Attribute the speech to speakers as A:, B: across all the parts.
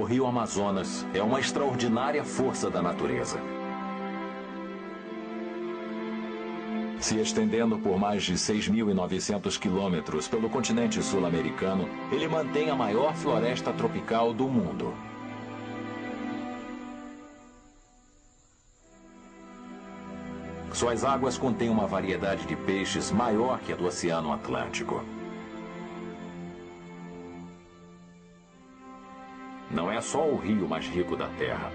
A: rio Amazonas é uma extraordinária força da natureza. Se estendendo por mais de 6.900 quilômetros pelo continente sul-americano, ele mantém a maior floresta tropical do mundo. Suas águas contêm uma variedade de peixes maior que a do Oceano Atlântico. Não é só o rio mais rico da Terra,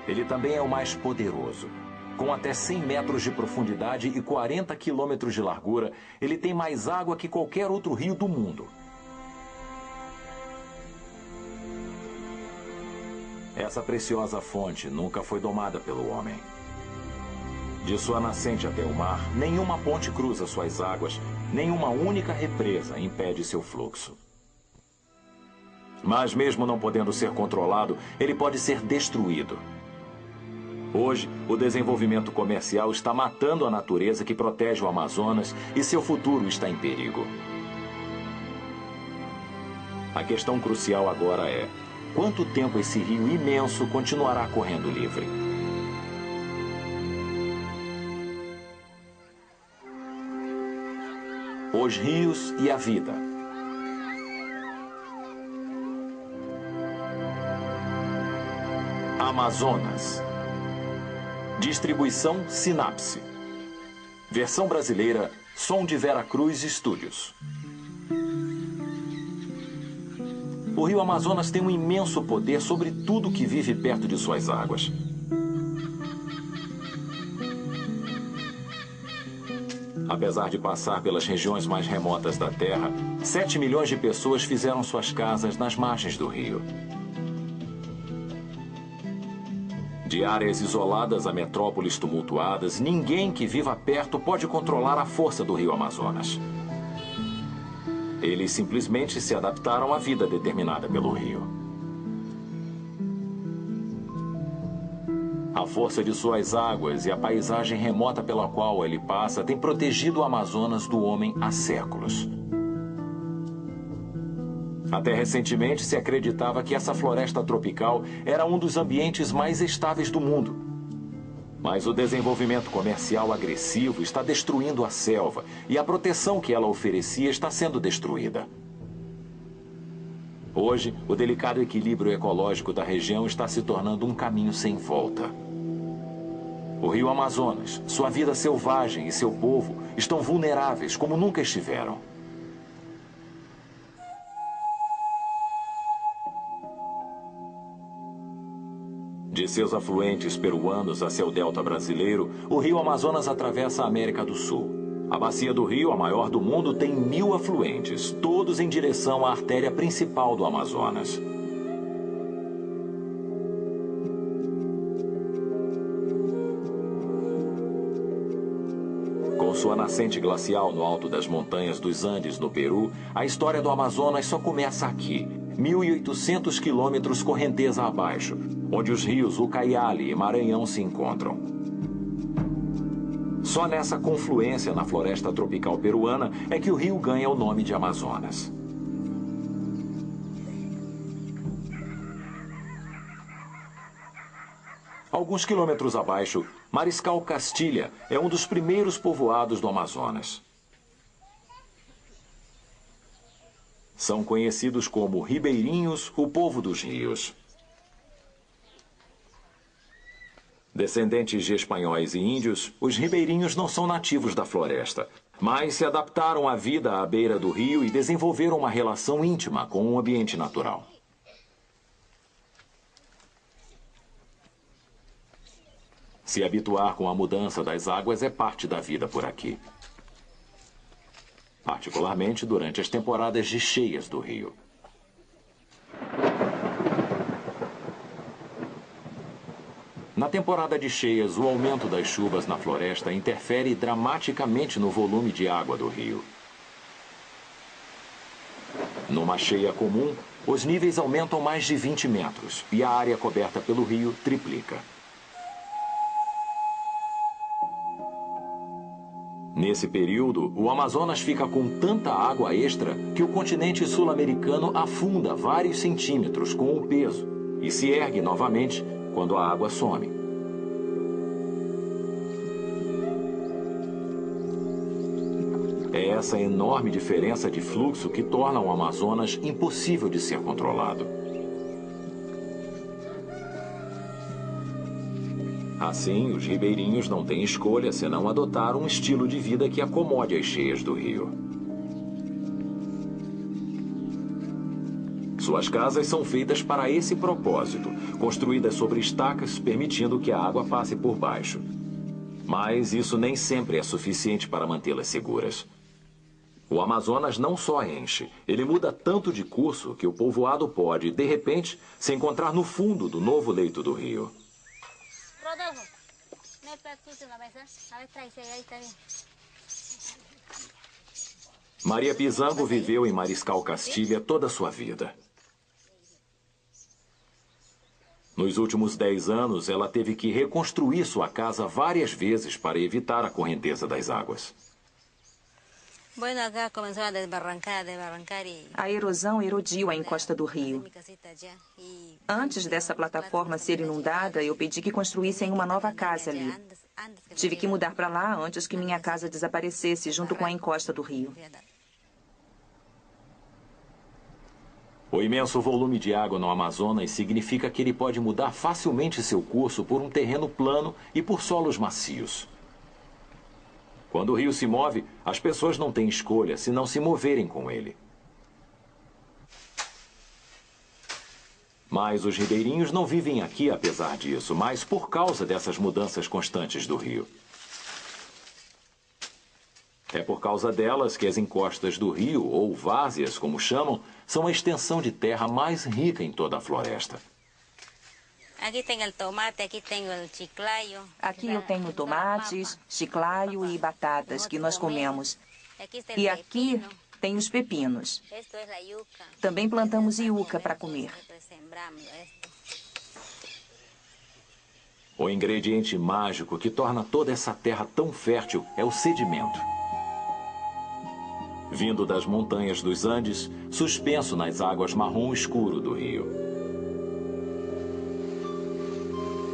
A: ele também é o mais poderoso. Com até 100 metros de profundidade e 40 quilômetros de largura, ele tem mais água que qualquer outro rio do mundo. Essa preciosa fonte nunca foi domada pelo homem. De sua nascente até o mar, nenhuma ponte cruza suas águas, nenhuma única represa impede seu fluxo. Mas mesmo não podendo ser controlado, ele pode ser destruído. Hoje, o desenvolvimento comercial está matando a natureza que protege o Amazonas e seu futuro está em perigo. A questão crucial agora é: quanto tempo esse rio imenso continuará correndo livre? Os rios e a vida. Amazonas. Distribuição Sinapse. Versão brasileira, Som de Vera Cruz Studios. O rio Amazonas tem um imenso poder sobre tudo que vive perto de suas águas. Apesar de passar pelas regiões mais remotas da Terra, 7 milhões de pessoas fizeram suas casas nas margens do rio. De áreas isoladas a metrópoles tumultuadas, ninguém que viva perto pode controlar a força do rio Amazonas. Eles simplesmente se adaptaram à vida determinada pelo rio. A força de suas águas e a paisagem remota pela qual ele passa tem protegido o Amazonas do homem há séculos. Até recentemente se acreditava que essa floresta tropical era um dos ambientes mais estáveis do mundo. Mas o desenvolvimento comercial agressivo está destruindo a selva e a proteção que ela oferecia está sendo destruída. Hoje, o delicado equilíbrio ecológico da região está se tornando um caminho sem volta. O rio Amazonas, sua vida selvagem e seu povo estão vulneráveis como nunca estiveram. De seus afluentes peruanos a seu delta brasileiro, o rio Amazonas atravessa a América do Sul. A bacia do rio, a maior do mundo, tem 1.000 afluentes, todos em direção à artéria principal do Amazonas. Com sua nascente glacial no alto das montanhas dos Andes, no Peru, a história do Amazonas só começa aqui, 1.800 quilômetros correnteza abaixo, onde os rios Ucayali e Maranhão se encontram. Só nessa confluência na floresta tropical peruana é que o rio ganha o nome de Amazonas. Alguns quilômetros abaixo, Mariscal Castilha é um dos primeiros povoados do Amazonas. São conhecidos como ribeirinhos, o povo dos rios. Descendentes de espanhóis e índios, os ribeirinhos não são nativos da floresta, mas se adaptaram à vida à beira do rio e desenvolveram uma relação íntima com o ambiente natural. Se habituar com a mudança das águas é parte da vida por aqui. Particularmente durante as temporadas de cheias do rio. Na temporada de cheias, o aumento das chuvas na floresta interfere dramaticamente no volume de água do rio. Numa cheia comum, os níveis aumentam mais de 20 metros e a área coberta pelo rio triplica. Nesse período, o Amazonas fica com tanta água extra que o continente sul-americano afunda vários centímetros com o peso e se ergue novamente quando a água some. É essa enorme diferença de fluxo que torna o Amazonas impossível de ser controlado. Assim, os ribeirinhos não têm escolha senão adotar um estilo de vida que acomode as cheias do rio. Suas casas são feitas para esse propósito, construídas sobre estacas, permitindo que a água passe por baixo. Mas isso nem sempre é suficiente para mantê-las seguras. O Amazonas não só enche, ele muda tanto de curso que o povoado pode, de repente, se encontrar no fundo do novo leito do rio. Maria Pizango viveu em Mariscal Castilha toda a sua vida. Nos últimos 10 anos, ela teve que reconstruir sua casa várias vezes para evitar a correnteza das águas.
B: A erosão erodiu a encosta do rio. Antes dessa plataforma ser inundada, eu pedi que construíssem uma nova casa ali. Tive que mudar para lá antes que minha casa desaparecesse junto com a encosta do rio.
A: O imenso volume de água no Amazonas significa que ele pode mudar facilmente seu curso por um terreno plano e por solos macios. Quando o rio se move, as pessoas não têm escolha se não se moverem com ele. Mas os ribeirinhos não vivem aqui apesar disso, mas por causa dessas mudanças constantes do rio. É por causa delas que as encostas do rio, ou várzeas, como chamam, são a extensão de terra mais rica em toda a floresta.
B: Aqui eu tenho tomates, chiclaio e batatas que nós comemos. E aqui tem os pepinos. Também plantamos iuca para comer.
A: O ingrediente mágico que torna toda essa terra tão fértil é o sedimento. Vindo das montanhas dos Andes, suspenso nas águas marrom escuro do rio.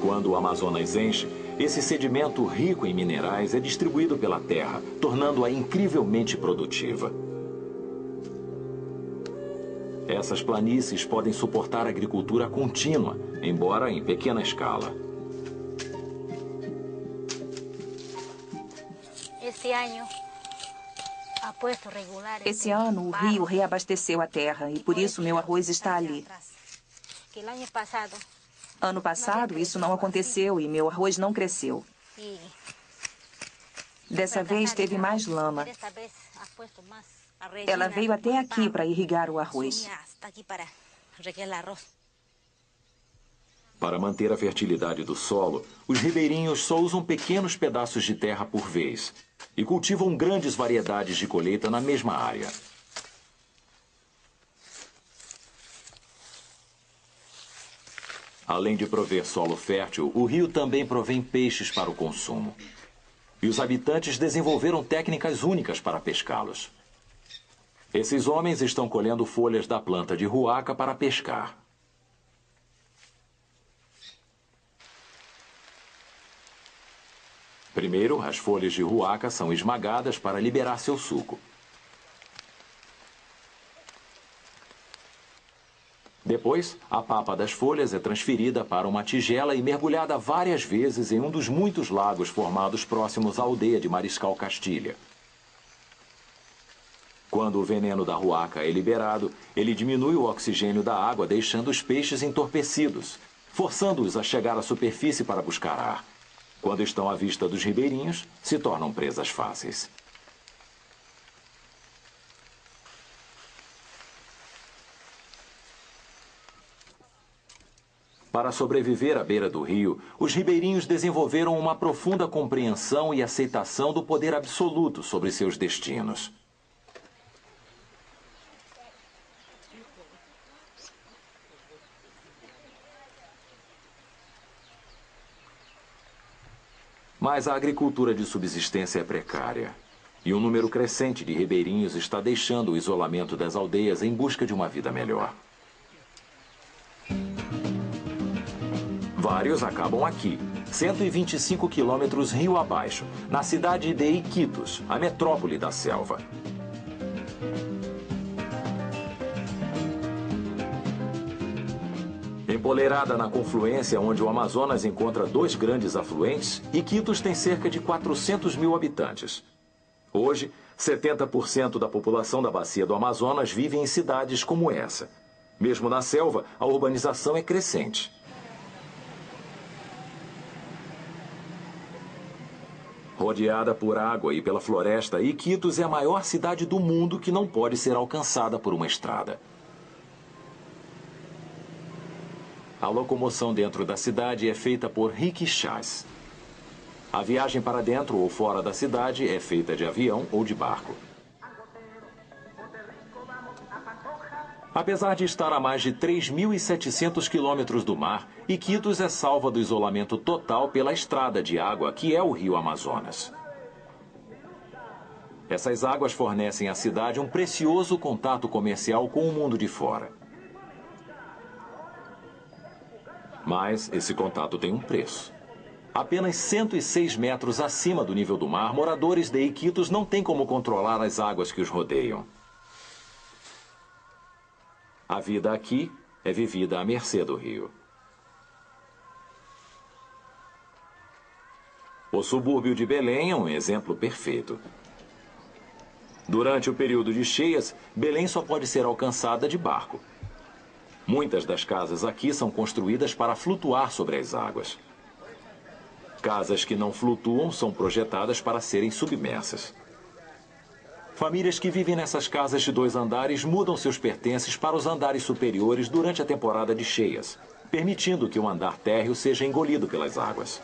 A: Quando o Amazonas enche, esse sedimento rico em minerais é distribuído pela terra, tornando-a incrivelmente produtiva. Essas planícies podem suportar agricultura contínua, embora em pequena escala.
B: Esse ano, o rio reabasteceu a terra e por isso meu arroz está ali. Ano passado, isso não aconteceu e meu arroz não cresceu. Dessa vez, teve mais lama. Ela veio até aqui para irrigar o arroz.
A: Para manter a fertilidade do solo, os ribeirinhos só usam pequenos pedaços de terra por vez e cultivam grandes variedades de colheita na mesma área. Além de prover solo fértil, o rio também provém peixes para o consumo. E os habitantes desenvolveram técnicas únicas para pescá-los. Esses homens estão colhendo folhas da planta de ruaca para pescar. Primeiro, as folhas de ruaca são esmagadas para liberar seu suco. Depois, a papa das folhas é transferida para uma tigela e mergulhada várias vezes em um dos muitos lagos formados próximos à aldeia de Mariscal Castilha. Quando o veneno da ruaca é liberado, ele diminui o oxigênio da água, deixando os peixes entorpecidos, forçando-os a chegar à superfície para buscar ar. Quando estão à vista dos ribeirinhos, se tornam presas fáceis. Para sobreviver à beira do rio, os ribeirinhos desenvolveram uma profunda compreensão e aceitação do poder absoluto sobre seus destinos. Mas a agricultura de subsistência é precária. E um número crescente de ribeirinhos está deixando o isolamento das aldeias em busca de uma vida melhor. vários acabam aqui, 125 quilômetros rio abaixo, na cidade de Iquitos, a metrópole da selva. Empoleirada na confluência onde o Amazonas encontra dois grandes afluentes, Iquitos tem cerca de 400 mil habitantes. Hoje, 70% da população da bacia do Amazonas vive em cidades como essa. Mesmo na selva, a urbanização é crescente. Rodeada por água e pela floresta, Iquitos é a maior cidade do mundo que não pode ser alcançada por uma estrada. A locomoção dentro da cidade é feita por riquixás. A viagem para dentro ou fora da cidade é feita de avião ou de barco. Apesar de estar a mais de 3.700 quilômetros do mar, Iquitos é salva do isolamento total pela estrada de água, que é o rio Amazonas. Essas águas fornecem à cidade um precioso contato comercial com o mundo de fora. Mas esse contato tem um preço. Apenas 106 metros acima do nível do mar, moradores de Iquitos não têm como controlar as águas que os rodeiam. A vida aqui é vivida à mercê do rio. O subúrbio de Belém é um exemplo perfeito. Durante o período de cheias, Belém só pode ser alcançada de barco. Muitas das casas aqui são construídas para flutuar sobre as águas. Casas que não flutuam são projetadas para serem submersas. Famílias que vivem nessas casas de 2 andares mudam seus pertences para os andares superiores durante a temporada de cheias, permitindo que o andar térreo seja engolido pelas águas.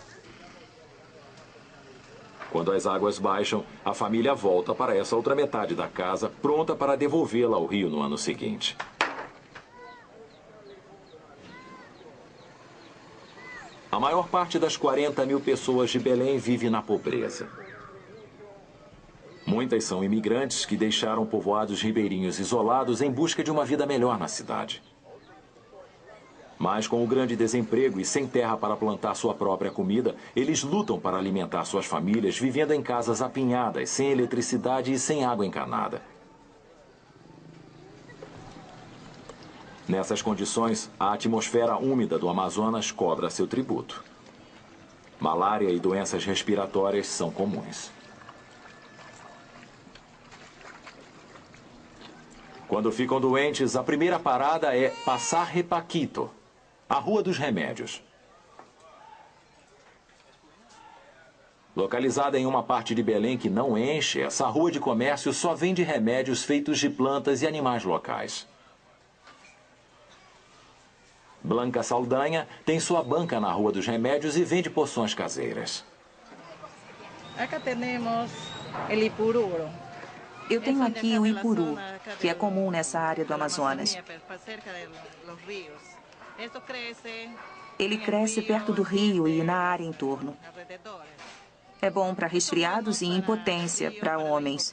A: Quando as águas baixam, a família volta para essa outra metade da casa, pronta para devolvê-la ao rio no ano seguinte. A maior parte das 40 mil pessoas de Belém vive na pobreza. Muitas são imigrantes que deixaram povoados ribeirinhos isolados em busca de uma vida melhor na cidade. Mas com o grande desemprego e sem terra para plantar sua própria comida, eles lutam para alimentar suas famílias vivendo em casas apinhadas, sem eletricidade e sem água encanada. Nessas condições, a atmosfera úmida do Amazonas cobra seu tributo. Malária e doenças respiratórias são comuns. Quando ficam doentes, a primeira parada é Passar Paquito, a Rua dos Remédios. Localizada em uma parte de Belém que não enche, essa rua de comércio só vende remédios feitos de plantas e animais locais. Blanca Saldanha tem sua banca na Rua dos Remédios e vende poções caseiras.
C: Acá temos o ipururo.
B: Eu tenho aqui o ipuru, que é comum nessa área do Amazonas. Ele cresce perto do rio e na área em torno. É bom para resfriados e impotência para homens.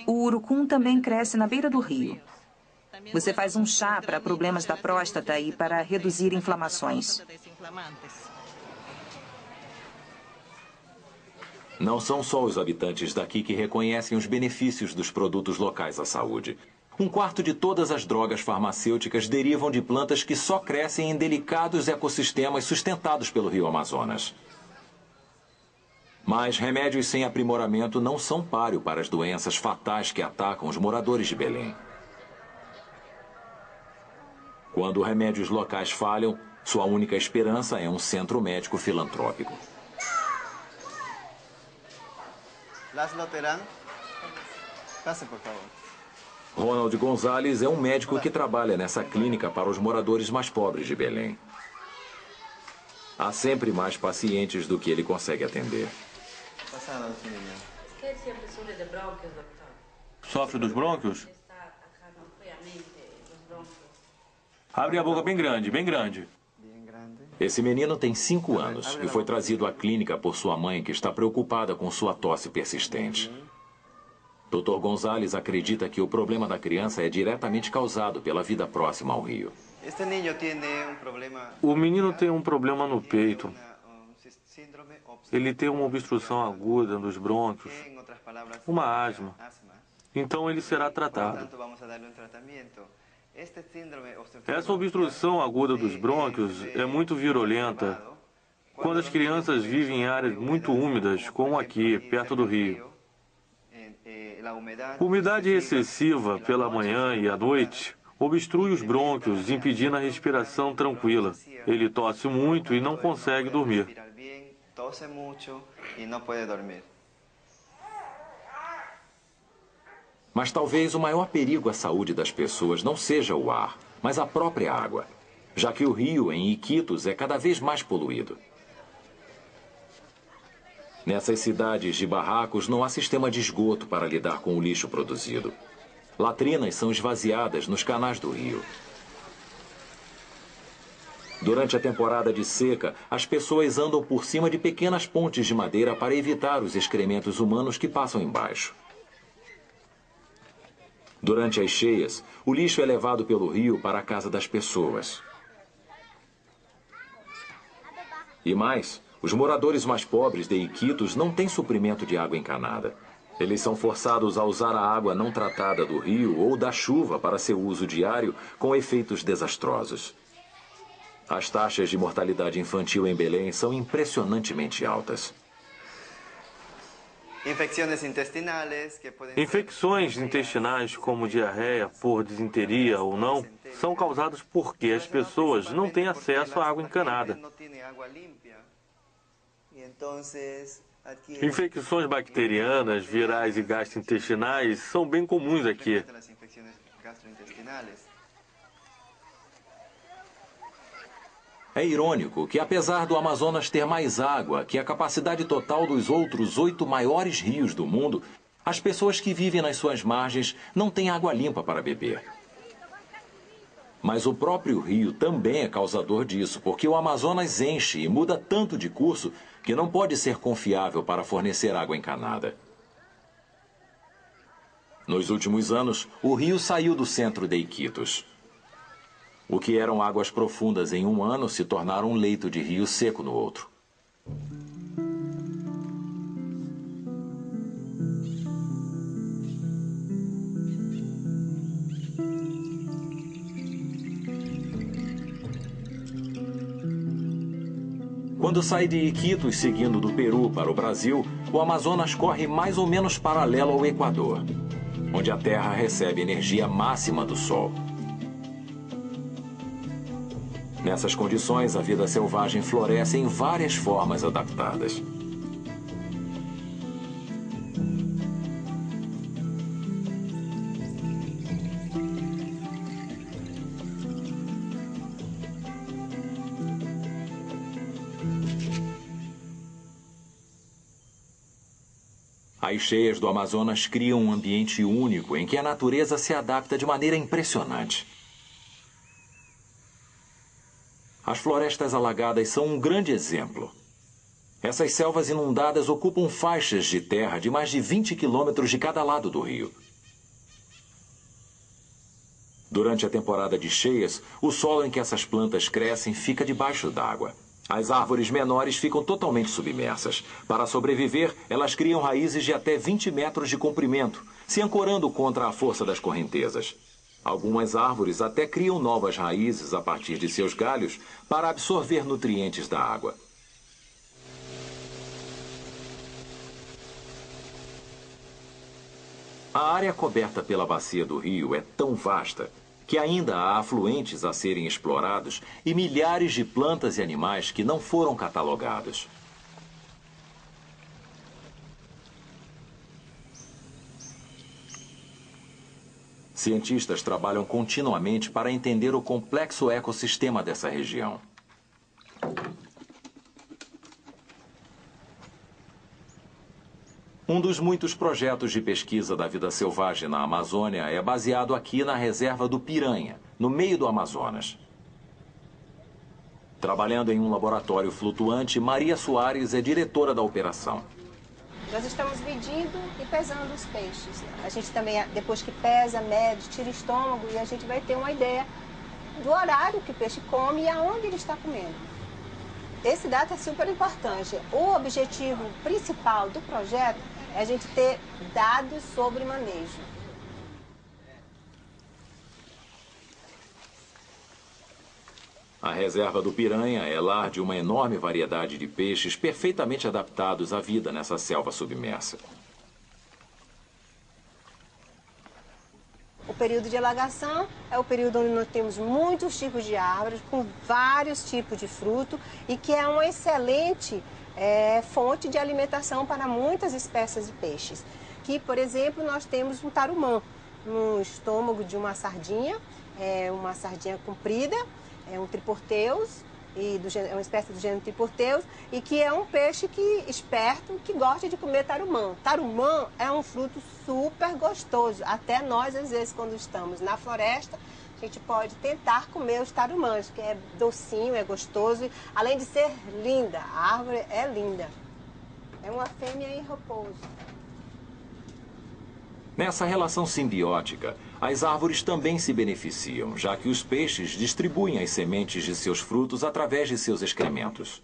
B: O urucum também cresce na beira do rio. Você faz um chá para problemas da próstata e para reduzir inflamações.
A: Não são só os habitantes daqui que reconhecem os benefícios dos produtos locais à saúde. 1/4 de todas as drogas farmacêuticas derivam de plantas que só crescem em delicados ecossistemas sustentados pelo rio Amazonas. Mas remédios sem aprimoramento não são páreo para as doenças fatais que atacam os moradores de Belém. Quando remédios locais falham, sua única esperança é um centro médico filantrópico.
D: Lázaro Terán, passe, por favor.
A: Ronald Gonzalez é um médico que trabalha nessa clínica para os moradores mais pobres de Belém. Há sempre mais pacientes do que ele consegue atender.
E: Sofre dos brônquios? Abre a boca bem grande, bem grande.
A: Esse menino tem 5 anos e foi trazido à clínica por sua mãe, que está preocupada com sua tosse persistente. Dr. Gonzalez acredita que o problema da criança é diretamente causado pela vida próxima ao rio.
F: O menino tem um problema no peito. Ele tem uma obstrução aguda dos brônquios, uma asma. Então ele será tratado. Essa obstrução aguda dos brônquios é muito virulenta quando as crianças vivem em áreas muito úmidas, como aqui, perto do rio. Umidade excessiva pela manhã e à noite obstrui os brônquios, impedindo a respiração tranquila. Ele tosse muito e não consegue dormir.
A: Mas talvez o maior perigo à saúde das pessoas não seja o ar, mas a própria água, já que o rio em Iquitos é cada vez mais poluído. Nessas cidades de barracos não há sistema de esgoto para lidar com o lixo produzido. Latrinas são esvaziadas nos canais do rio. Durante a temporada de seca, as pessoas andam por cima de pequenas pontes de madeira para evitar os excrementos humanos que passam embaixo. Durante as cheias, o lixo é levado pelo rio para a casa das pessoas. E mais, os moradores mais pobres de Iquitos não têm suprimento de água encanada. Eles são forçados a usar a água não tratada do rio ou da chuva para seu uso diário, com efeitos desastrosos. As taxas de mortalidade infantil em Belém são impressionantemente altas.
F: Infecções intestinais, como diarreia por disenteria ou não, são causadas porque as pessoas não têm acesso à água encanada. Infecções bacterianas, virais e gastrointestinais são bem comuns aqui.
A: É irônico que, apesar do Amazonas ter mais água que a capacidade total dos outros 8 maiores rios do mundo, as pessoas que vivem nas suas margens não têm água limpa para beber. Mas o próprio rio também é causador disso, porque o Amazonas enche e muda tanto de curso que não pode ser confiável para fornecer água encanada. Nos últimos anos, o rio saiu do centro de Iquitos. O que eram águas profundas em um ano se tornaram um leito de rio seco no outro. Quando sai de Iquitos seguindo do Peru para o Brasil, o Amazonas corre mais ou menos paralelo ao Equador, onde a Terra recebe energia máxima do Sol. Nessas condições, a vida selvagem floresce em várias formas adaptadas. As cheias do Amazonas criam um ambiente único em que a natureza se adapta de maneira impressionante. As florestas alagadas são um grande exemplo. Essas selvas inundadas ocupam faixas de terra de mais de 20 quilômetros de cada lado do rio. Durante a temporada de cheias, o solo em que essas plantas crescem fica debaixo d'água. As árvores menores ficam totalmente submersas. Para sobreviver, elas criam raízes de até 20 metros de comprimento, se ancorando contra a força das correntezas. Algumas árvores até criam novas raízes a partir de seus galhos para absorver nutrientes da água. A área coberta pela bacia do rio é tão vasta que ainda há afluentes a serem explorados e milhares de plantas e animais que não foram catalogados. Cientistas trabalham continuamente para entender o complexo ecossistema dessa região. Um dos muitos projetos de pesquisa da vida selvagem na Amazônia é baseado aqui na reserva do Piranha, no meio do Amazonas. Trabalhando em um laboratório flutuante, Maria Soares é diretora da operação.
G: Nós estamos medindo e pesando os peixes. A gente também, depois que pesa, mede, tira o estômago e a gente vai ter uma ideia do horário que o peixe come e aonde ele está comendo. Esse dado é super importante. O objetivo principal do projeto é a gente ter dados sobre manejo.
A: A reserva do Piranha é lar de uma enorme variedade de peixes perfeitamente adaptados à vida nessa selva submersa.
G: O período de alagação é o período onde nós temos muitos tipos de árvores, com vários tipos de fruto, e que é uma excelente fonte de alimentação para muitas espécies de peixes. Que, por exemplo, nós temos um tarumã no estômago de uma sardinha comprida, é um triporteus, é uma espécie do gênero triporteus, e que é um peixe esperto que gosta de comer tarumã. Tarumã é um fruto super gostoso. Até nós, às vezes, quando estamos na floresta, a gente pode tentar comer os tarumãs, que é docinho, é gostoso, além de ser linda. A árvore é linda. É uma fêmea em repouso.
A: Nessa relação simbiótica, as árvores também se beneficiam, já que os peixes distribuem as sementes de seus frutos através de seus excrementos.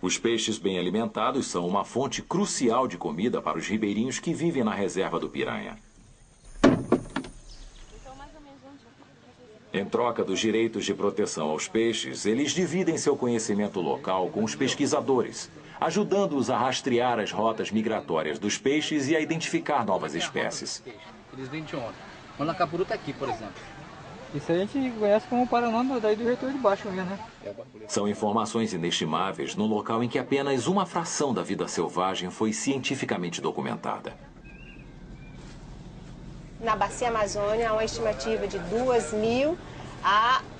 A: Os peixes bem alimentados são uma fonte crucial de comida para os ribeirinhos que vivem na reserva do Piranha. Em troca dos direitos de proteção aos peixes, eles dividem seu conhecimento local com os pesquisadores, ajudando-os a rastrear as rotas migratórias dos peixes e a identificar novas espécies.
H: Eles vêm de onde? O Manacapuru está aqui, por exemplo.
I: Isso a gente conhece como Paraná, daí do Retor de Baixo mesmo, né?
A: São informações inestimáveis no local em que apenas uma fração da vida selvagem foi cientificamente documentada.
G: Na Bacia Amazônia, há uma estimativa de 2.000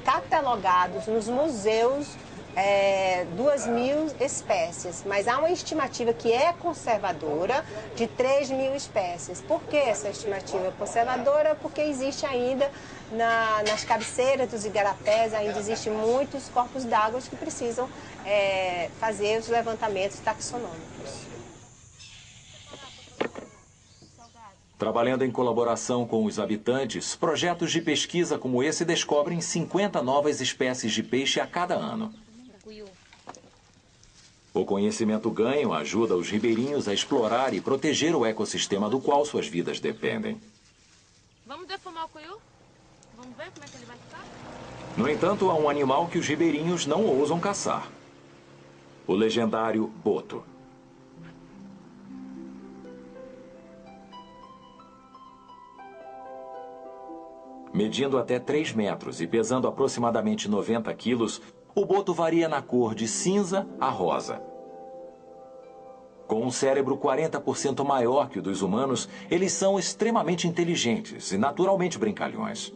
G: catalogados nos museus, 2.000 espécies, mas há uma estimativa que é conservadora de 3.000 espécies. Por que essa estimativa é conservadora? Porque existe ainda, nas cabeceiras dos igarapés, ainda existem muitos corpos d'água que precisam fazer os levantamentos taxonômicos.
A: Trabalhando em colaboração com os habitantes, projetos de pesquisa como esse descobrem 50 novas espécies de peixe a cada ano. O conhecimento ganho ajuda os ribeirinhos a explorar e proteger o ecossistema do qual suas vidas dependem.
J: Vamos defumar o cuiú? Vamos ver como é que ele vai ficar?
A: No entanto, há um animal que os ribeirinhos não ousam caçar. O legendário boto. Medindo até 3 metros e pesando aproximadamente 90 quilos, o boto varia na cor de cinza a rosa. Com um cérebro 40% maior que o dos humanos, eles são extremamente inteligentes e naturalmente brincalhões.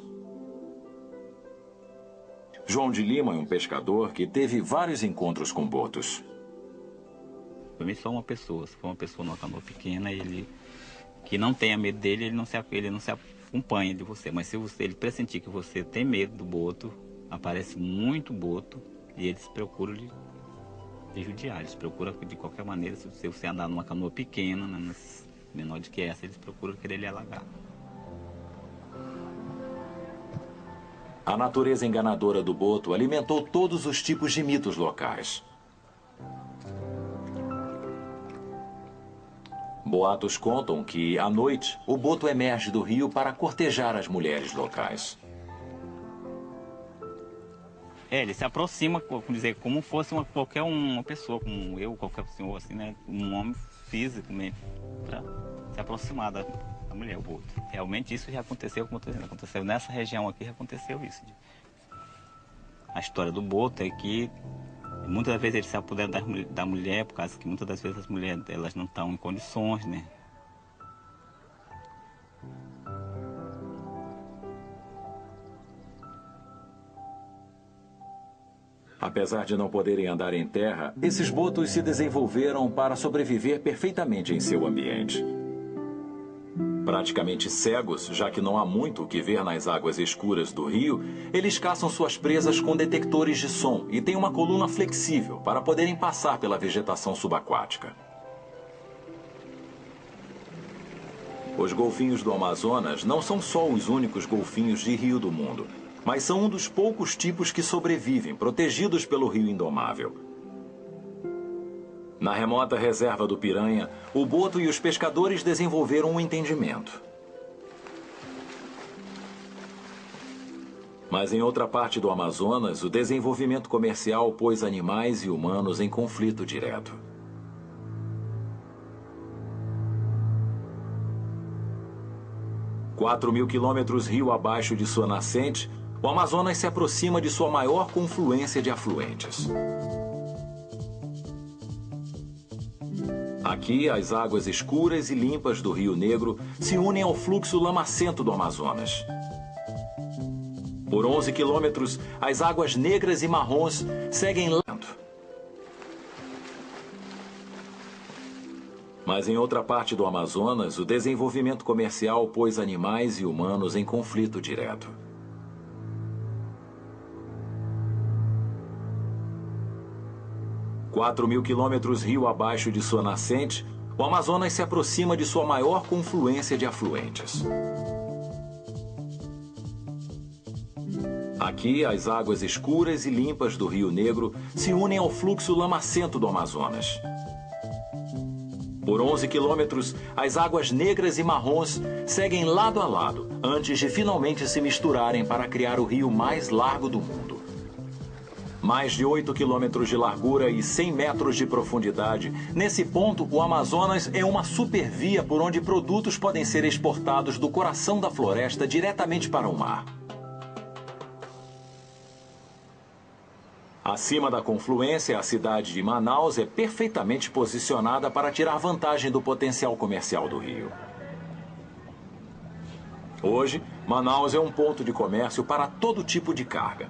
A: João de Lima é um pescador que teve vários encontros com botos.
K: Para mim, só uma pessoa. Se for uma pessoa numa canoa pequena, ele que não tenha medo dele, ele não se acompanha de você. Mas se ele pressentir que você tem medo do boto, aparece muito boto e eles procuram lhe judiar. Eles procuram de qualquer maneira, se você andar numa canoa pequena, né, menor do que essa, eles procuram querer lhe alagar.
A: A natureza enganadora do boto alimentou todos os tipos de mitos locais. Boatos contam que, à noite, o boto emerge do rio para cortejar as mulheres locais.
K: Ele se aproxima, vamos dizer, como fosse qualquer uma pessoa, como eu, qualquer senhor, assim, né? Um homem físico mesmo, para se aproximar da mulher, o boto. Realmente isso já aconteceu, como eu estou dizendo, aconteceu nessa região aqui, já aconteceu isso. A história do boto é que muitas das vezes ele se apodera da mulher, por causa que muitas das vezes as mulheres elas não estão em condições, né?
A: Apesar de não poderem andar em terra, esses botos se desenvolveram para sobreviver perfeitamente em seu ambiente. Praticamente cegos, já que não há muito o que ver nas águas escuras do rio, eles caçam suas presas com detectores de som e têm uma coluna flexível para poderem passar pela vegetação subaquática. Os golfinhos do Amazonas não são só os únicos golfinhos de rio do mundo, mas são um dos poucos tipos que sobrevivem, protegidos pelo rio indomável. Na remota reserva do Piranha, o boto e os pescadores desenvolveram um entendimento. Mas em outra parte do Amazonas, o desenvolvimento comercial pôs animais e humanos em conflito direto. – 4.000 quilômetros rio abaixo de sua nascente, o Amazonas se aproxima de sua maior confluência de afluentes. Aqui, as águas escuras e limpas do Rio Negro se unem ao fluxo lamacento do Amazonas. Por 11 quilômetros, as águas negras e marrons seguem lento. Mas em outra parte do Amazonas, o desenvolvimento comercial pôs animais e humanos em conflito direto. – 4.000 quilômetros rio abaixo de sua nascente, o Amazonas se aproxima de sua maior confluência de afluentes. Aqui, as águas escuras e limpas do Rio Negro se unem ao fluxo lamacento do Amazonas. Por 11 quilômetros, as águas negras e marrons seguem lado a lado, antes de finalmente se misturarem para criar o rio mais largo do mundo. Mais de 8 quilômetros de largura e 100 metros de profundidade, nesse ponto o Amazonas é uma supervia por onde produtos podem ser exportados do coração da floresta diretamente para o mar. Acima da confluência, a cidade de Manaus é perfeitamente posicionada para tirar vantagem do potencial comercial do rio. Hoje, Manaus é um ponto de comércio para todo tipo de carga.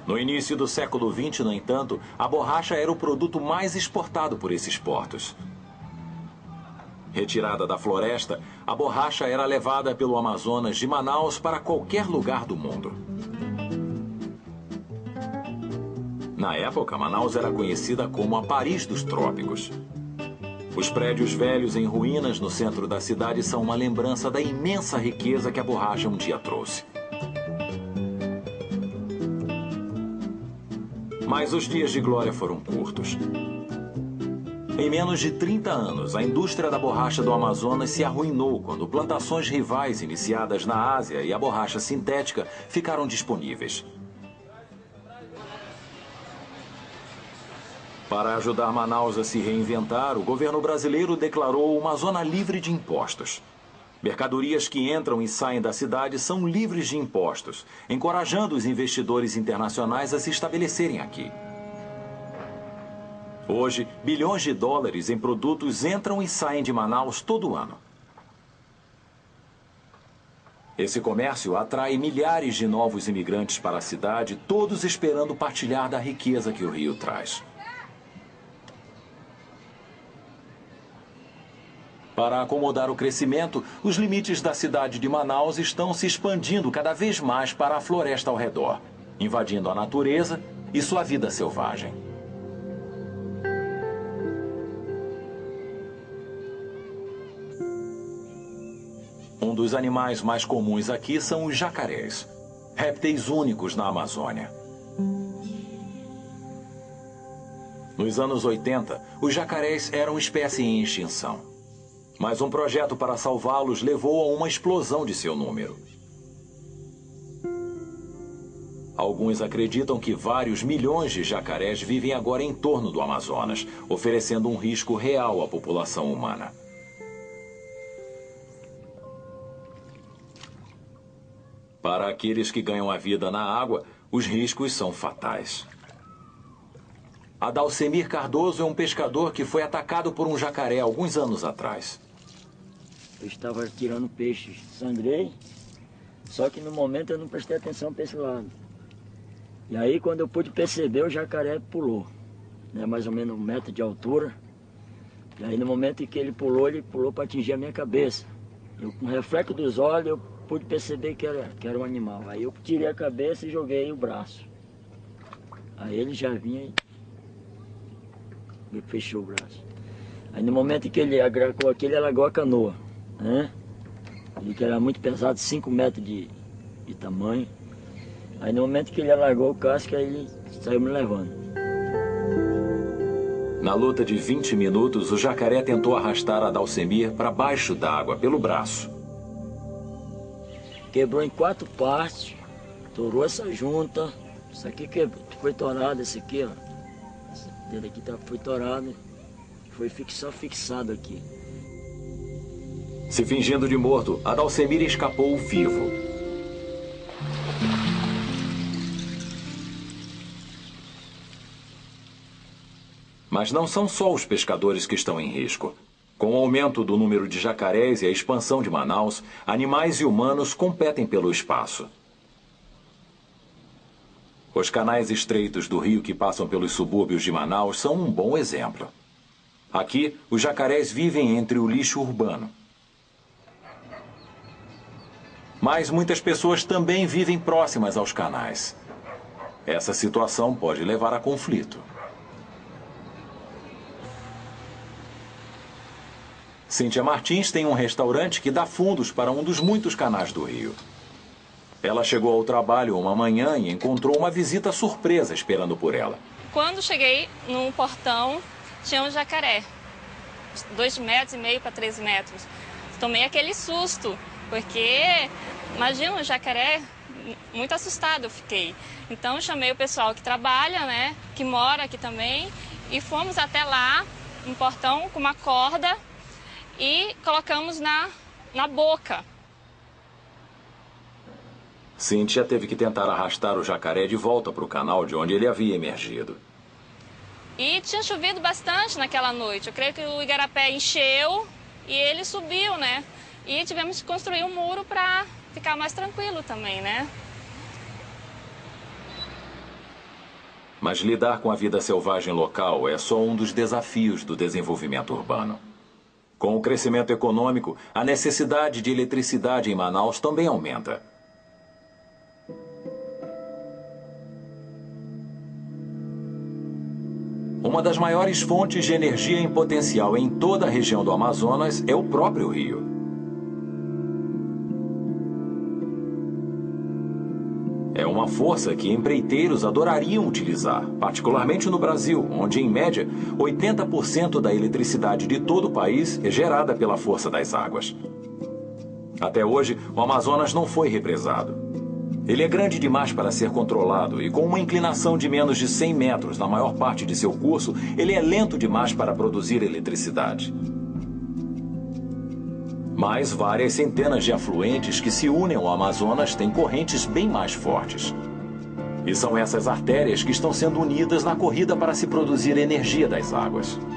A: No início do século XX, no entanto, a borracha era o produto mais exportado por esses portos. Retirada da floresta, a borracha era levada pelo Amazonas de Manaus para qualquer lugar do mundo. Na época, Manaus era conhecida como a Paris dos trópicos. Os prédios velhos em ruínas no centro da cidade são uma lembrança da imensa riqueza que a borracha um dia trouxe. Mas os dias de glória foram curtos. Em menos de 30 anos, a indústria da borracha do Amazonas se arruinou quando plantações rivais iniciadas na Ásia e a borracha sintética ficaram disponíveis. Para ajudar Manaus a se reinventar, o governo brasileiro declarou uma zona livre de impostos. Mercadorias que entram e saem da cidade são livres de impostos, encorajando os investidores internacionais a se estabelecerem aqui. Hoje, bilhões de dólares em produtos entram e saem de Manaus todo ano. Esse comércio atrai milhares de novos imigrantes para a cidade, todos esperando partilhar da riqueza que o rio traz. Para acomodar o crescimento, os limites da cidade de Manaus estão se expandindo cada vez mais para a floresta ao redor, invadindo a natureza e sua vida selvagem. Um dos animais mais comuns aqui são os jacarés, répteis únicos na Amazônia. Nos anos 80, os jacarés eram espécie em extinção. Mas um projeto para salvá-los levou a uma explosão de seu número. Alguns acreditam que vários milhões de jacarés vivem agora em torno do Amazonas, oferecendo um risco real à população humana. Para aqueles que ganham a vida na água, os riscos são fatais. Adalcemir Cardoso é um pescador que foi atacado por um jacaré alguns anos atrás.
L: Eu estava tirando peixe, sangrei, só que no momento eu não prestei atenção para esse lado. E aí quando eu pude perceber, o jacaré pulou, né, mais ou menos 1 metro de altura. E aí no momento em que ele pulou para atingir a minha cabeça. Eu, com o reflexo dos olhos, eu pude perceber que era um animal. Aí eu tirei a cabeça e joguei o braço. Aí ele já vinha e fechou o braço. Aí no momento em que ele agarrou aqui, ele largou a canoa. né? Ele que era muito pesado, 5 metros de tamanho. Aí no momento que ele alargou o casco, aí ele saiu me levando.
A: Na luta de 20 minutos, o jacaré tentou arrastar Adalcemir para baixo d'água, pelo braço.
L: Quebrou em 4 partes, torou essa junta. Isso aqui foi torado, esse aqui, ó. Esse dedo aqui foi torado, foi só fixado aqui.
A: Se fingindo de morto, Adalcemir escapou vivo. Mas não são só os pescadores que estão em risco. Com o aumento do número de jacarés e a expansão de Manaus, animais e humanos competem pelo espaço. Os canais estreitos do rio que passam pelos subúrbios de Manaus são um bom exemplo. Aqui, os jacarés vivem entre o lixo urbano. Mas muitas pessoas também vivem próximas aos canais. Essa situação pode levar a conflito. Cíntia Martins tem um restaurante que dá fundos para um dos muitos canais do rio. Ela chegou ao trabalho uma manhã e encontrou uma visita surpresa esperando por ela.
M: Quando cheguei no portão, tinha um jacaré, 2,5 metros para 3 metros. Tomei aquele susto, porque imagina um jacaré, muito assustado eu fiquei. Então chamei o pessoal que trabalha, né, que mora aqui também, e fomos até lá, no portão, com uma corda, e colocamos na boca.
A: Cíntia teve que tentar arrastar o jacaré de volta para o canal de onde ele havia emergido.
M: E tinha chovido bastante naquela noite. Eu creio que o igarapé encheu e ele subiu, né? E tivemos que construir um muro para ficar mais tranquilo também, né?
A: Mas lidar com a vida selvagem local é só um dos desafios do desenvolvimento urbano. Com o crescimento econômico, a necessidade de eletricidade em Manaus também aumenta. Uma das maiores fontes de energia em potencial em toda a região do Amazonas é o próprio rio. É uma força que empreiteiros adorariam utilizar, particularmente no Brasil, onde, em média, 80% da eletricidade de todo o país é gerada pela força das águas. Até hoje, o Amazonas não foi represado. Ele é grande demais para ser controlado e, com uma inclinação de menos de 100 metros na maior parte de seu curso, ele é lento demais para produzir eletricidade. Mas várias centenas de afluentes que se unem ao Amazonas têm correntes bem mais fortes. E são essas artérias que estão sendo unidas na corrida para se produzir energia das águas. –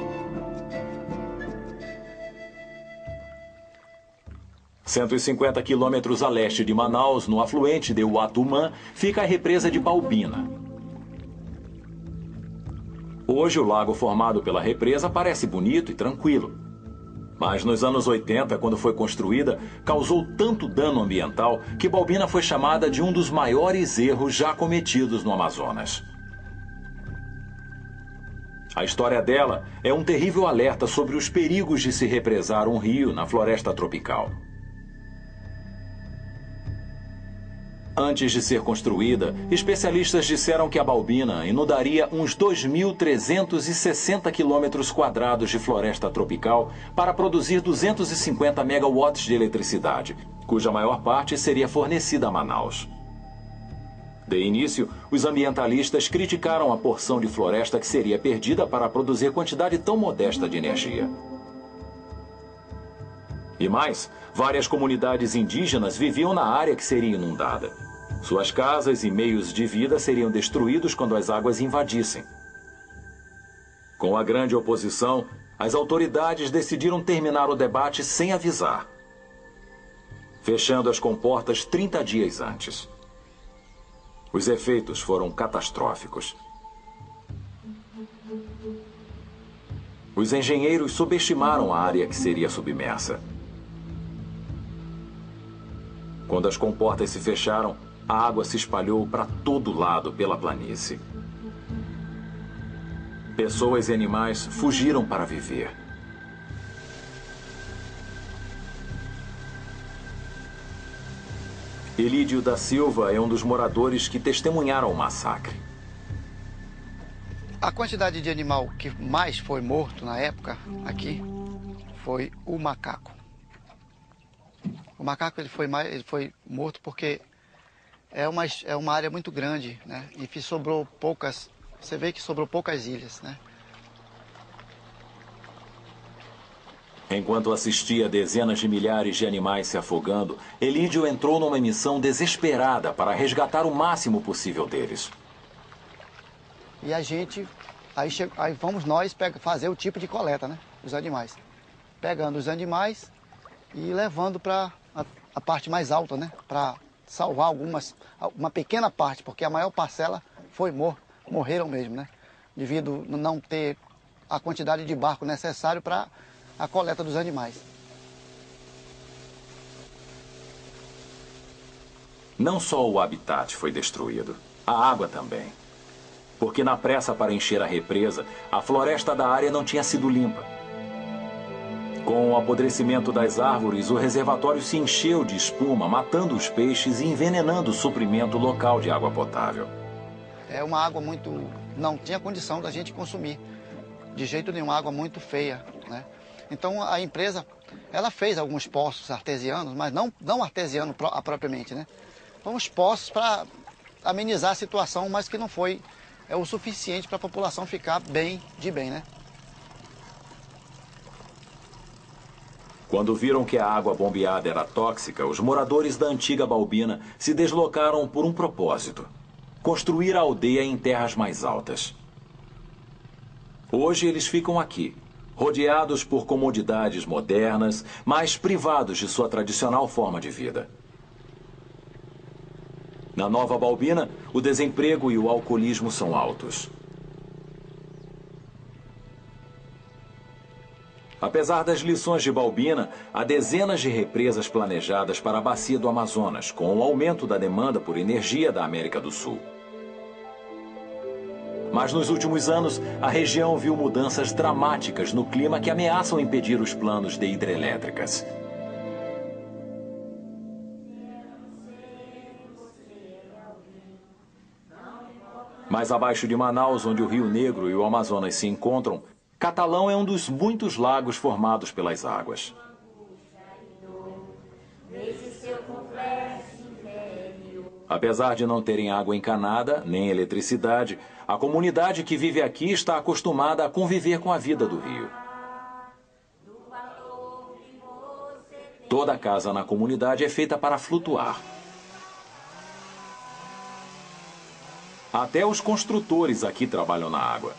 A: 150 quilômetros a leste de Manaus, no afluente de Uatumã, fica a represa de Balbina. Hoje, o lago formado pela represa parece bonito e tranquilo. Mas nos anos 80, quando foi construída, causou tanto dano ambiental que Balbina foi chamada de um dos maiores erros já cometidos no Amazonas. A história dela é um terrível alerta sobre os perigos de se represar um rio na floresta tropical. Antes de ser construída, especialistas disseram que a Balbina inundaria uns 2.360 quilômetros quadrados de floresta tropical para produzir 250 megawatts de eletricidade, cuja maior parte seria fornecida a Manaus. De início, os ambientalistas criticaram a porção de floresta que seria perdida para produzir quantidade tão modesta de energia. E mais, várias comunidades indígenas viviam na área que seria inundada. Suas casas e meios de vida seriam destruídos quando as águas invadissem. Com a grande oposição, as autoridades decidiram terminar o debate sem avisar, fechando as comportas 30 dias antes. Os efeitos foram catastróficos. Os engenheiros subestimaram a área que seria submersa. Quando as comportas se fecharam, a água se espalhou para todo lado pela planície. Pessoas e animais fugiram para viver. Elídio da Silva é um dos moradores que testemunharam o massacre.
N: A quantidade de animal que mais foi morto na época aqui foi o macaco. O macaco ele foi morto porque é uma área muito grande, né? E que sobrou poucas, você vê que sobrou poucas ilhas, né?
A: Enquanto assistia dezenas de milhares de animais se afogando, Elídio entrou numa missão desesperada para resgatar o máximo possível deles.
N: E a gente, aí vamos nós fazer o tipo de coleta, né? Os animais. Pegando os animais e levando para a parte mais alta, né? Para salvar uma pequena parte, porque a maior parcela morreram mesmo, né? Devido a não ter a quantidade de barco necessário para a coleta dos animais.
A: Não só o habitat foi destruído, a água também. Porque na pressa para encher a represa, a floresta da área não tinha sido limpa. Com o apodrecimento das árvores, o reservatório se encheu de espuma, matando os peixes e envenenando o suprimento local de água potável.
N: É uma água não tinha condição da gente consumir. De jeito nenhum, água muito feia, né? Então a empresa, ela fez alguns poços artesianos, mas não artesiano propriamente, né? Foram uns poços para amenizar a situação, mas que não foi o suficiente para a população ficar bem, né?
A: Quando viram que a água bombeada era tóxica, os moradores da antiga Balbina se deslocaram por um propósito: construir a aldeia em terras mais altas. Hoje eles ficam aqui, rodeados por comodidades modernas, mas privados de sua tradicional forma de vida. Na Nova Balbina, o desemprego e o alcoolismo são altos. Apesar das lições de Balbina, há dezenas de represas planejadas para a bacia do Amazonas, com o aumento da demanda por energia da América do Sul. Mas nos últimos anos, a região viu mudanças dramáticas no clima que ameaçam impedir os planos de hidrelétricas. Mais abaixo de Manaus, onde o Rio Negro e o Amazonas se encontram, Catalão é um dos muitos lagos formados pelas águas. Apesar de não terem água encanada, nem eletricidade, a comunidade que vive aqui está acostumada a conviver com a vida do rio. Toda casa na comunidade é feita para flutuar. Até os construtores aqui trabalham na água.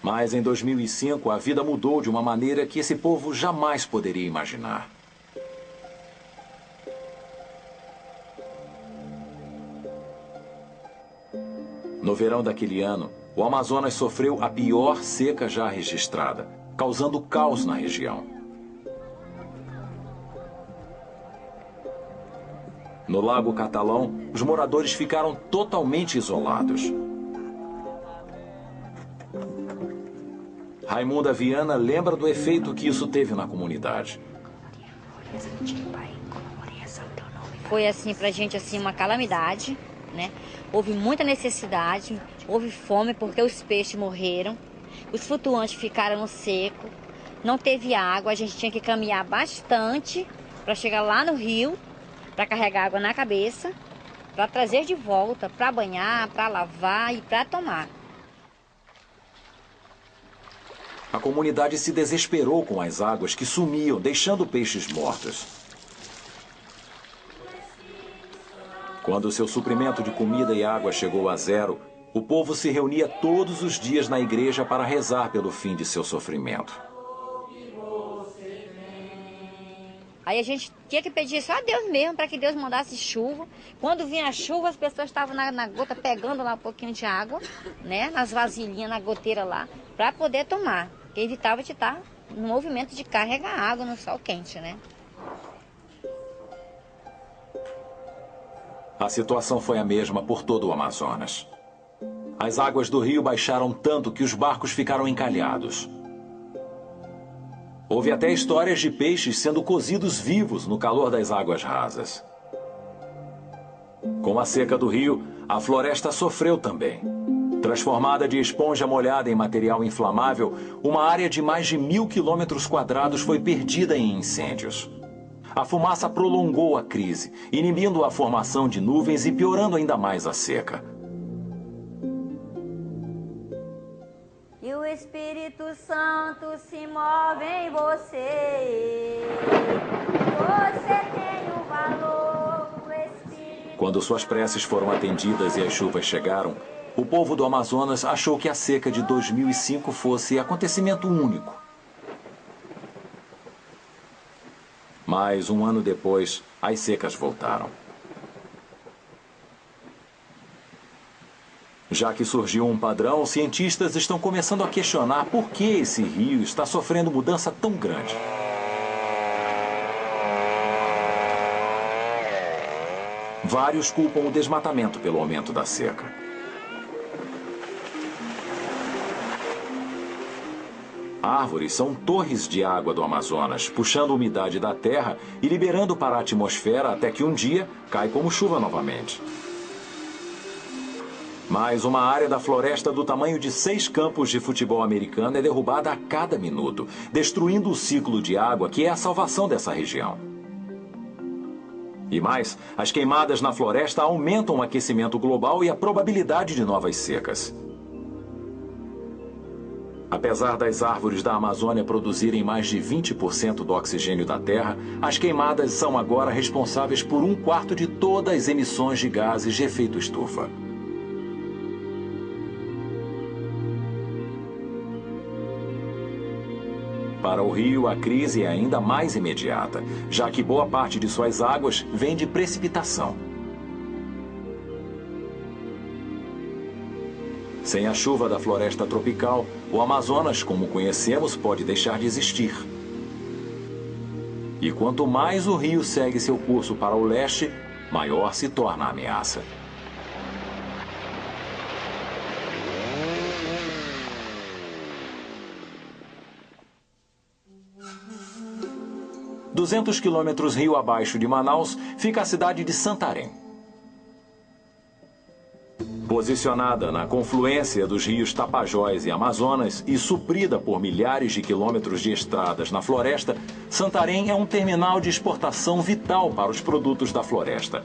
A: Mas em 2005, a vida mudou de uma maneira que esse povo jamais poderia imaginar. No verão daquele ano, o Amazonas sofreu a pior seca já registrada, causando caos na região. No Lago Catalão, os moradores ficaram totalmente isolados. Raimunda Viana lembra do efeito que isso teve na comunidade.
O: Foi assim pra gente assim uma calamidade, né? Houve muita necessidade, houve fome porque os peixes morreram, os flutuantes ficaram no seco, não teve água, a gente tinha que caminhar bastante para chegar lá no rio, para carregar água na cabeça, para trazer de volta, para banhar, para lavar e para tomar.
A: A comunidade se desesperou com as águas que sumiam, deixando peixes mortos. Quando seu suprimento de comida e água chegou a zero, o povo se reunia todos os dias na igreja para rezar pelo fim de seu sofrimento.
O: Aí a gente tinha que pedir só a Deus mesmo para que Deus mandasse chuva. Quando vinha a chuva, as pessoas estavam na gota pegando lá um pouquinho de água, né, nas vasilhinhas, na goteira lá, para poder tomar. Que evitava de estar no movimento de carregar água no sol quente, né?
A: A situação foi a mesma por todo o Amazonas. As águas do rio baixaram tanto que os barcos ficaram encalhados. Houve até histórias de peixes sendo cozidos vivos no calor das águas rasas. Com a seca do rio, a floresta sofreu também. Transformada de esponja molhada em material inflamável, uma área de mais de 1.000 quilômetros quadrados foi perdida em incêndios. A fumaça prolongou a crise, inibindo a formação de nuvens e piorando ainda mais a seca.
O: E o Espírito Santo se move em você. Você tem um valor, o Espírito...
A: Quando suas preces foram atendidas e as chuvas chegaram, o povo do Amazonas achou que a seca de 2005 fosse acontecimento único. Mas, um ano depois, as secas voltaram. Já que surgiu um padrão, cientistas estão começando a questionar por que esse rio está sofrendo mudança tão grande. Vários culpam o desmatamento pelo aumento da seca. Árvores são torres de água do Amazonas, puxando a umidade da terra e liberando para a atmosfera até que um dia cai como chuva novamente. Mas uma área da floresta do tamanho de 6 campos de futebol americano é derrubada a cada minuto, destruindo o ciclo de água que é a salvação dessa região. E mais, as queimadas na floresta aumentam o aquecimento global e a probabilidade de novas secas. Apesar das árvores da Amazônia produzirem mais de 20% do oxigênio da Terra, as queimadas são agora responsáveis por 1/4 de todas as emissões de gases de efeito estufa. Para o rio, a crise é ainda mais imediata, já que boa parte de suas águas vem de precipitação. Sem a chuva da floresta tropical, o Amazonas, como conhecemos, pode deixar de existir. E quanto mais o rio segue seu curso para o leste, maior se torna a ameaça. – 200 quilômetros rio abaixo de Manaus fica a cidade de Santarém. Posicionada na confluência dos rios Tapajós e Amazonas e suprida por milhares de quilômetros de estradas na floresta, Santarém é um terminal de exportação vital para os produtos da floresta.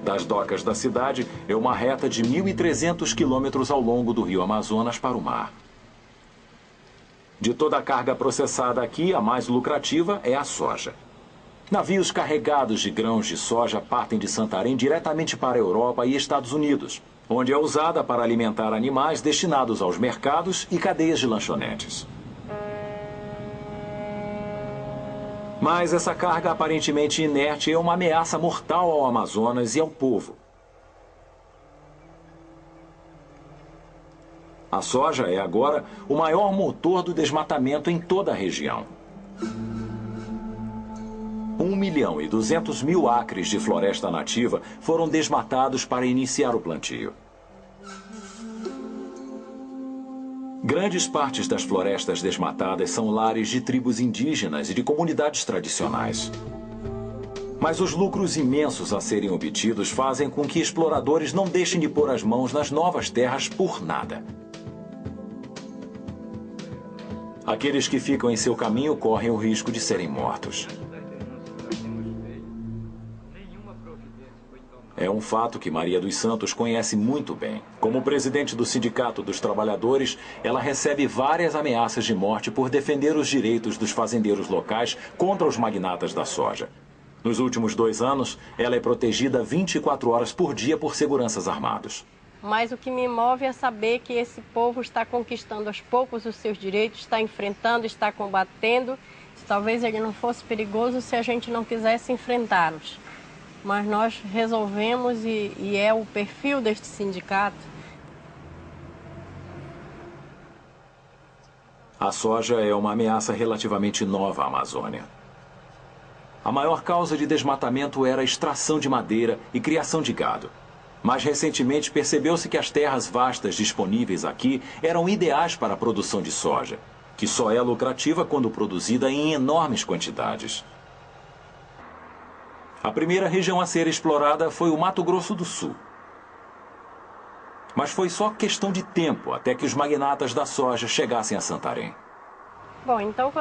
A: Das docas da cidade é uma reta de 1.300 quilômetros ao longo do rio Amazonas para o mar. De toda a carga processada aqui, a mais lucrativa é a soja. Navios carregados de grãos de soja partem de Santarém diretamente para a Europa e Estados Unidos, onde é usada para alimentar animais destinados aos mercados e cadeias de lanchonetes. Mas essa carga aparentemente inerte é uma ameaça mortal ao Amazonas e ao povo. A soja é agora o maior motor do desmatamento em toda a região. 1.200.000 acres de floresta nativa foram desmatados para iniciar o plantio. Grandes partes das florestas desmatadas são lares de tribos indígenas e de comunidades tradicionais. Mas os lucros imensos a serem obtidos fazem com que exploradores não deixem de pôr as mãos nas novas terras por nada. Aqueles que ficam em seu caminho correm o risco de serem mortos. É um fato que Maria dos Santos conhece muito bem. Como presidente do Sindicato dos Trabalhadores, ela recebe várias ameaças de morte por defender os direitos dos fazendeiros locais contra os magnatas da soja. Nos últimos 2 anos, ela é protegida 24 horas por dia por seguranças armados.
P: Mas o que me move é saber que esse povo está conquistando aos poucos os seus direitos, está enfrentando, está combatendo. Talvez ele não fosse perigoso se a gente não quisesse enfrentá-los. Mas nós resolvemos e é o perfil deste sindicato.
A: A soja é uma ameaça relativamente nova à Amazônia. A maior causa de desmatamento era a extração de madeira e criação de gado. Mas recentemente percebeu-se que as terras vastas disponíveis aqui eram ideais para a produção de soja. que só é lucrativa quando produzida em enormes quantidades. A primeira região a ser explorada foi o Mato Grosso do Sul. Mas foi só questão de tempo até que os magnatas da soja chegassem a Santarém.
P: Bom, então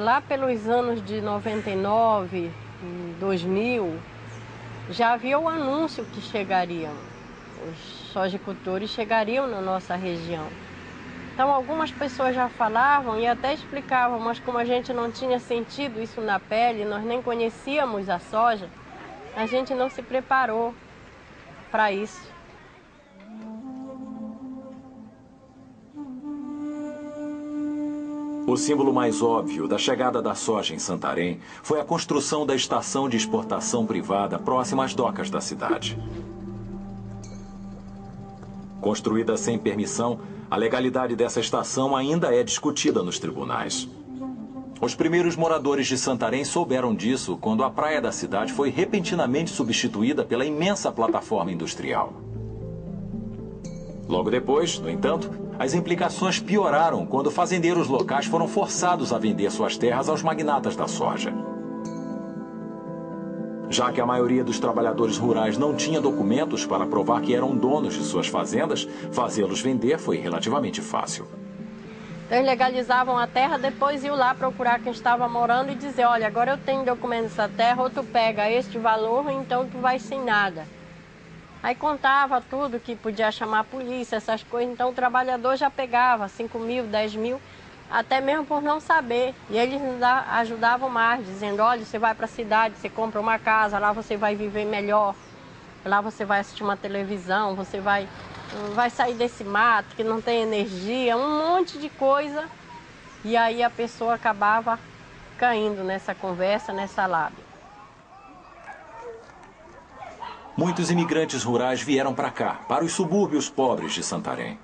P: lá pelos anos de 99, 2000, já havia o anúncio que chegariam. Os sojicultores chegariam na nossa região. Então algumas pessoas já falavam e até explicavam, mas como a gente não tinha sentido isso na pele, nós nem conhecíamos a soja, a gente não se preparou para isso.
A: O símbolo mais óbvio da chegada da soja em Santarém foi a construção da estação de exportação privada próxima às docas da cidade. Construída sem permissão, a legalidade dessa estação ainda é discutida nos tribunais. Os primeiros moradores de Santarém souberam disso quando a praia da cidade foi repentinamente substituída pela imensa plataforma industrial. Logo depois, no entanto, as implicações pioraram quando fazendeiros locais foram forçados a vender suas terras aos magnatas da soja. Já que a maioria dos trabalhadores rurais não tinha documentos para provar que eram donos de suas fazendas, fazê-los vender foi relativamente fácil.
P: Eles legalizavam a terra, depois iam lá procurar quem estava morando e dizer, olha, agora eu tenho documentos dessa terra, ou tu pega este valor, então tu vai sem nada. Aí contava tudo que podia chamar a polícia, essas coisas, então o trabalhador já pegava 5 mil, 10 mil, até mesmo por não saber. E eles nos ajudavam mais, dizendo, olha, você vai para a cidade, você compra uma casa, lá você vai viver melhor, lá você vai assistir uma televisão, você vai sair desse mato que não tem energia, um monte de coisa. E aí a pessoa acabava caindo nessa conversa, nessa lábia.
A: Muitos imigrantes rurais vieram para cá, para os subúrbios pobres de Santarém.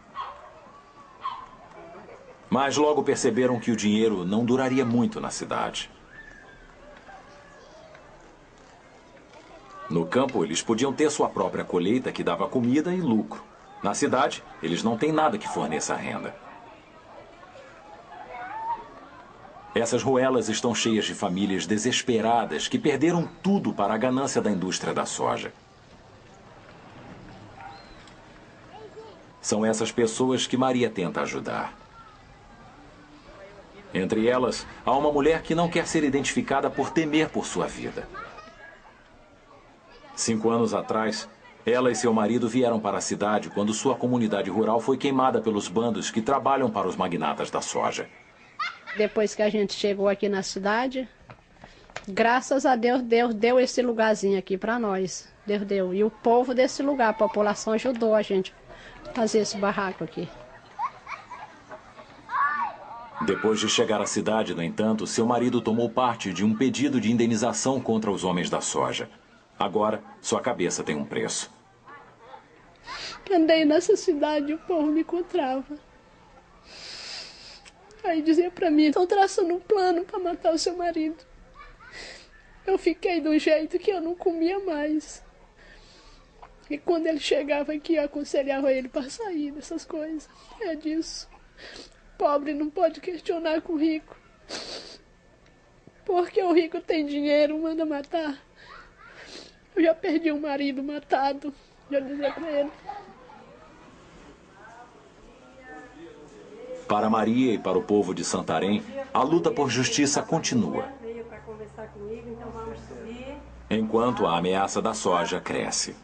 A: Mas logo perceberam que o dinheiro não duraria muito na cidade. No campo, eles podiam ter sua própria colheita que dava comida e lucro. Na cidade, eles não têm nada que forneça renda. Essas ruelas estão cheias de famílias desesperadas que perderam tudo para a ganância da indústria da soja. São essas pessoas que Maria tenta ajudar. Entre elas, há uma mulher que não quer ser identificada por temer por sua vida. 5 anos atrás, ela e seu marido vieram para a cidade quando sua comunidade rural foi queimada pelos bandos que trabalham para os magnatas da soja.
Q: Depois que a gente chegou aqui na cidade, graças a Deus, Deus deu esse lugarzinho aqui para nós. Deus deu. E o povo desse lugar, a população ajudou a gente a fazer esse barraco aqui.
A: Depois de chegar à cidade, no entanto, seu marido tomou parte de um pedido de indenização contra os homens da soja. Agora, sua cabeça tem um preço.
Q: Andei nessa cidade e o povo me encontrava. Aí dizia pra mim, estão traçando um plano para matar o seu marido. Eu fiquei de um jeito que eu não comia mais. E quando ele chegava aqui, eu aconselhava ele para sair dessas coisas. É disso. Pobre não pode questionar com o rico. Porque o rico tem dinheiro, manda matar. Eu já perdi um marido matado. Já dizia pra ele.
A: Para Maria e para o povo de Santarém, a luta por justiça continua. Enquanto a ameaça da soja cresce.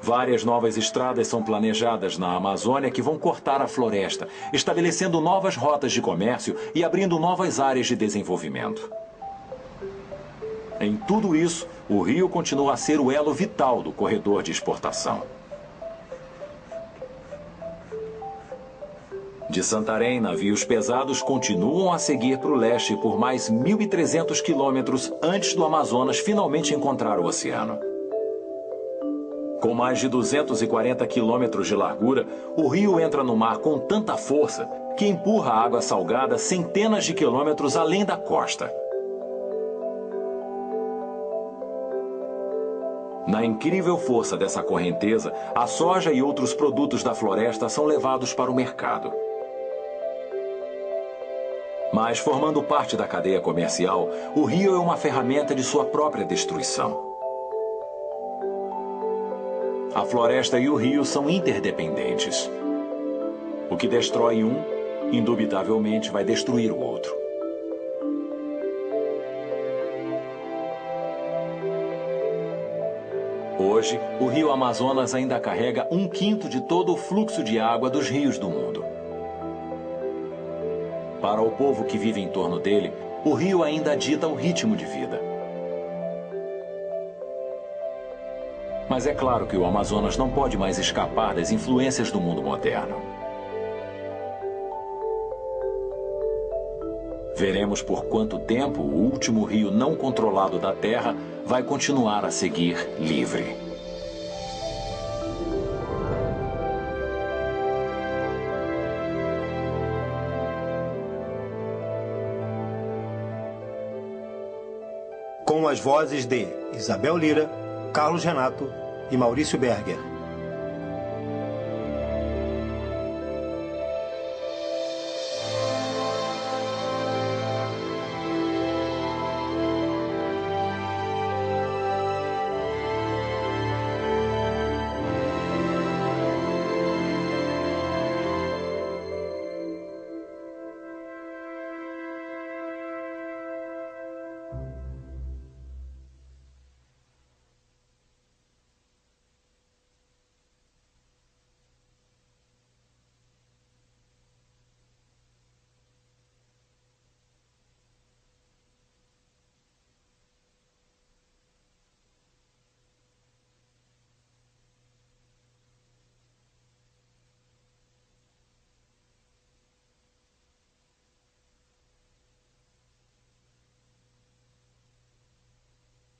A: Várias novas estradas são planejadas na Amazônia que vão cortar a floresta, estabelecendo novas rotas de comércio e abrindo novas áreas de desenvolvimento. Em tudo isso, o rio continua a ser o elo vital do corredor de exportação. De Santarém, navios pesados continuam a seguir para o leste por mais 1.300 quilômetros antes do Amazonas finalmente encontrar o oceano. Com mais de 240 quilômetros de largura, o rio entra no mar com tanta força que empurra a água salgada centenas de quilômetros além da costa. Na incrível força dessa correnteza, a soja e outros produtos da floresta são levados para o mercado. Mas, formando parte da cadeia comercial, o rio é uma ferramenta de sua própria destruição. A floresta e o rio são interdependentes. O que destrói um, indubitavelmente, vai destruir o outro. Hoje, o rio Amazonas ainda carrega 1/5 de todo o fluxo de água dos rios do mundo. Para o povo que vive em torno dele, o rio ainda dita o ritmo de vida. Mas é claro que o Amazonas não pode mais escapar das influências do mundo moderno. Veremos por quanto tempo o último rio não controlado da Terra vai continuar a seguir livre.
R: Com as vozes de Isabel Lira, Carlos Renato e Maurício Berger.